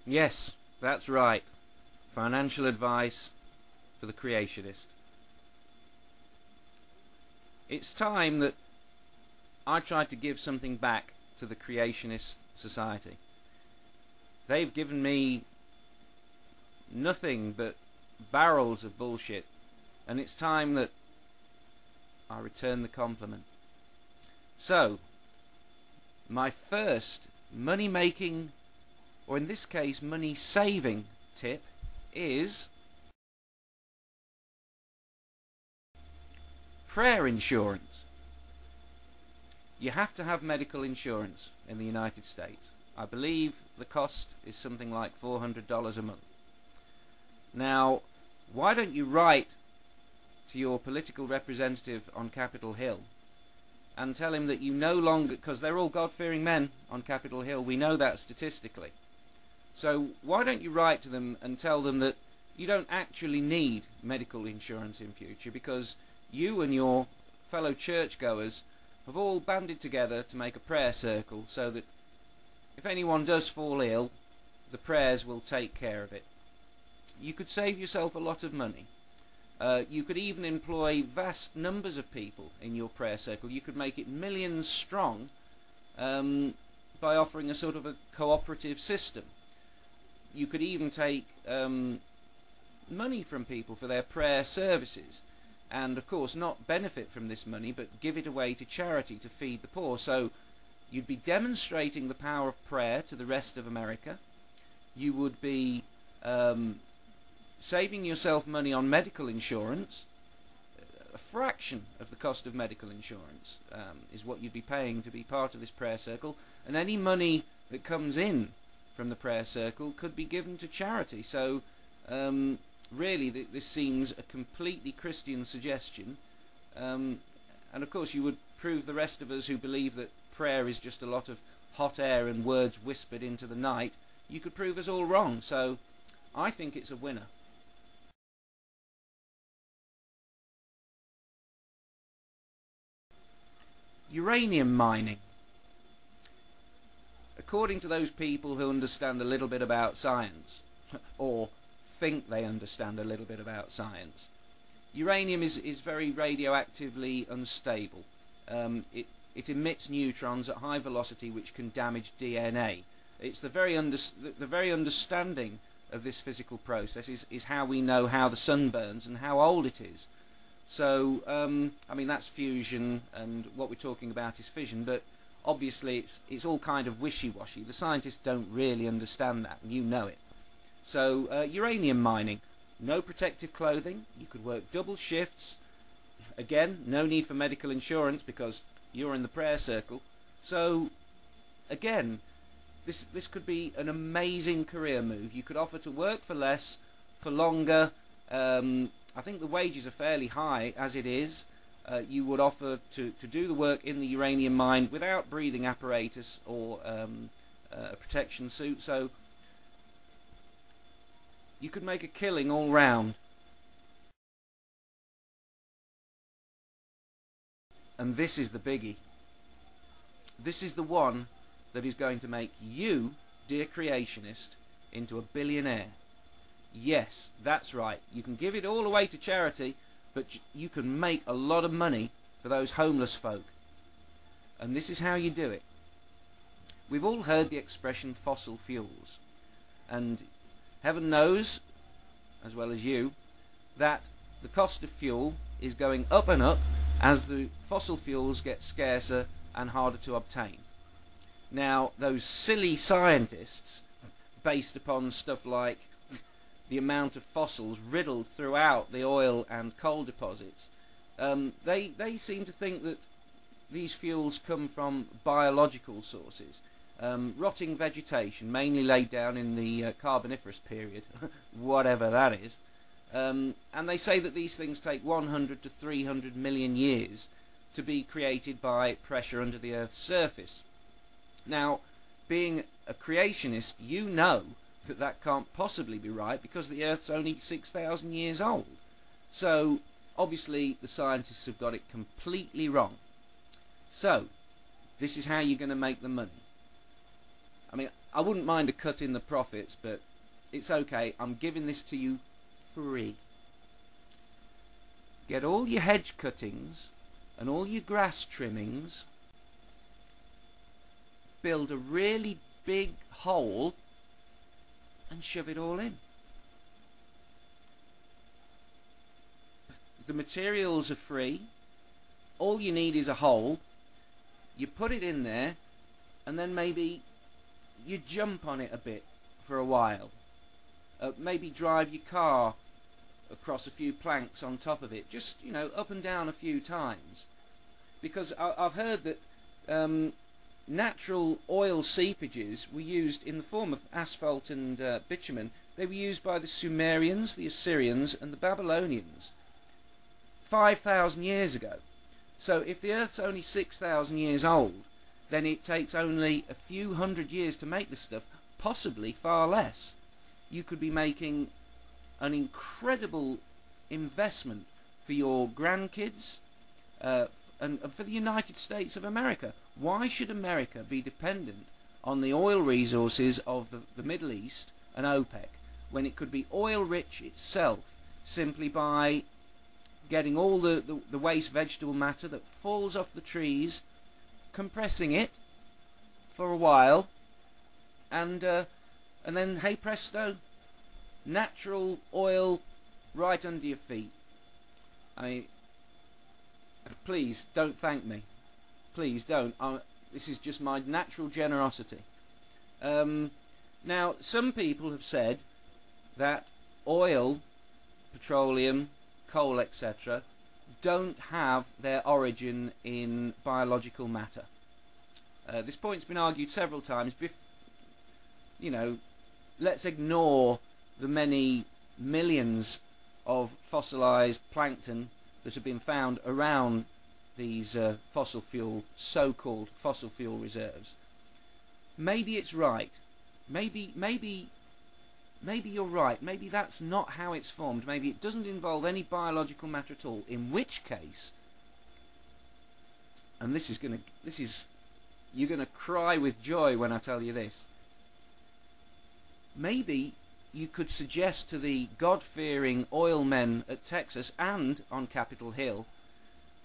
Yes, that's right. Financial advice for the creationist. It's time that I tried to give something back to the creationist society. They've given me nothing but barrels of bullshit, and it's time that I return the compliment. So, my first money-making, or in this case money-saving tip is prayer insurance. You have to have medical insurance in the United States. I believe the cost is something like $400 a month. Now, why don't you write to your political representative on Capitol Hill and tell him that you no longer, because they're all God-fearing men on Capitol Hill, we know that statistically. So why don't you write to them and tell them that you don't actually need medical insurance in future, because you and your fellow churchgoers have all banded together to make a prayer circle so that if anyone does fall ill, the prayers will take care of it. You could save yourself a lot of money. You could even employ vast numbers of people in your prayer circle. You could make it millions strong by offering a sort of a cooperative system. You could even take money from people for their prayer services, and of course not benefit from this money but give it away to charity to feed the poor. So you'd be demonstrating the power of prayer to the rest of America. You would be saving yourself money on medical insurance. A fraction of the cost of medical insurance is what you'd be paying to be part of this prayer circle, and any money that comes in from the prayer circle could be given to charity. So really this seems a completely Christian suggestion, and of course you would prove the rest of us who believe that prayer is just a lot of hot air and words whispered into the night, you could prove us all wrong. So I think it's a winner. Uranium mining. According to those people who understand a little bit about science, or think they understand a little bit about science, uranium is very radioactively unstable. It emits neutrons at high velocity which can damage DNA. It's the very understanding of this physical process is how we know how the sun burns and how old it is. So, I mean, that's fusion, and what we're talking about is fission, but obviously it's all kind of wishy-washy. The scientists don't really understand that, and you know it. So, uranium mining, no protective clothing, you could work double shifts, again, no need for medical insurance because you're in the prayer circle. So, again, this could be an amazing career move. You could offer to work for less, for longer. I think the wages are fairly high as it is. You would offer to do the work in the uranium mine without breathing apparatus or a protection suit. So you could make a killing all round. And this is the biggie. This is the one that is going to make you, dear creationist, into a billionaire. Yes, that's right. You can give it all away to charity, but you can make a lot of money for those homeless folk. And this is how you do it. We've all heard the expression fossil fuels, and heaven knows, as well as you, that the cost of fuel is going up and up as the fossil fuels get scarcer and harder to obtain. Now, those silly scientists, based upon stuff like the amount of fossils riddled throughout the oil and coal deposits, they seem to think that these fuels come from biological sources, rotting vegetation, mainly laid down in the Carboniferous period, whatever that is, and they say that these things take 100 to 300 million years to be created by pressure under the Earth's surface. Now, being a creationist, you know that that can't possibly be right because the Earth's only 6,000 years old. So, obviously, the scientists have got it completely wrong. So, this is how you're going to make the money. I mean, I wouldn't mind a cut in the profits, but it's okay. I'm giving this to you free. Get all your hedge cuttings and all your grass trimmings, build a really big hole and shove it all in. The materials are free. All you need is a hole. You put it in there, and then maybe you jump on it a bit for a while. Maybe drive your car across a few planks on top of it, just, you know, up and down a few times. Because I've heard that natural oil seepages were used in the form of asphalt and bitumen. They were used by the Sumerians, the Assyrians and the Babylonians 5,000 years ago. So if the Earth's only 6,000 years old, then it takes only a few hundred years to make this stuff, possibly far less. You could be making an incredible investment for your grandkids and for the United States of America. Why should America be dependent on the oil resources of the Middle East and OPEC when it could be oil rich itself simply by getting all the waste vegetable matter that falls off the trees, compressing it for a while, and then, hey presto, natural oil right under your feet. I mean, please don't thank me. Please don't. This is just my natural generosity. Now, some people have said that oil, petroleum, coal, etc., don't have their origin in biological matter. This point's been argued several times. You know, let's ignore the many millions of fossilized plankton that have been found around these so-called fossil fuel reserves. Maybe it's right. Maybe you're right. Maybe that's not how it's formed. Maybe it doesn't involve any biological matter at all. In which case, and you're gonna cry with joy when I tell you this. Maybe you could suggest to the God-fearing oil men at Texas and on Capitol Hill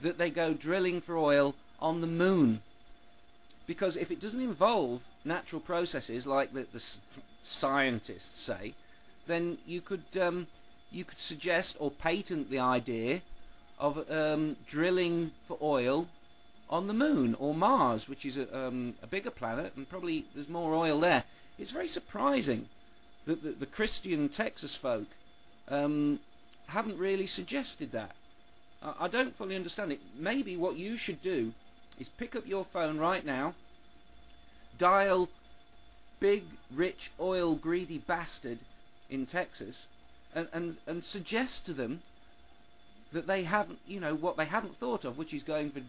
that they go drilling for oil on the moon. Because if it doesn't involve natural processes like the scientists say, then you could suggest or patent the idea of drilling for oil on the moon or Mars, which is a bigger planet, and probably there's more oil there. It's very surprising that the Christian Texas folk haven't really suggested that. I don't fully understand it. Maybe what you should do is pick up your phone right now, dial big, rich, oil greedy bastard in Texas, and suggest to them that they haven't, you know, what they haven't thought of, which is going to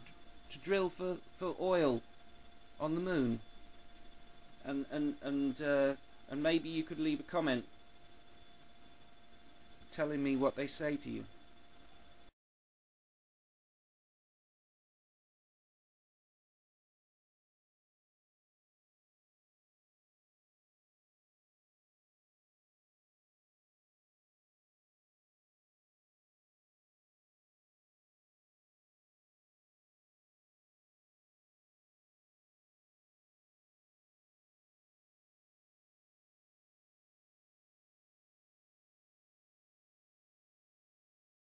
drill for oil on the moon. And maybe you could leave a comment telling me what they say to you.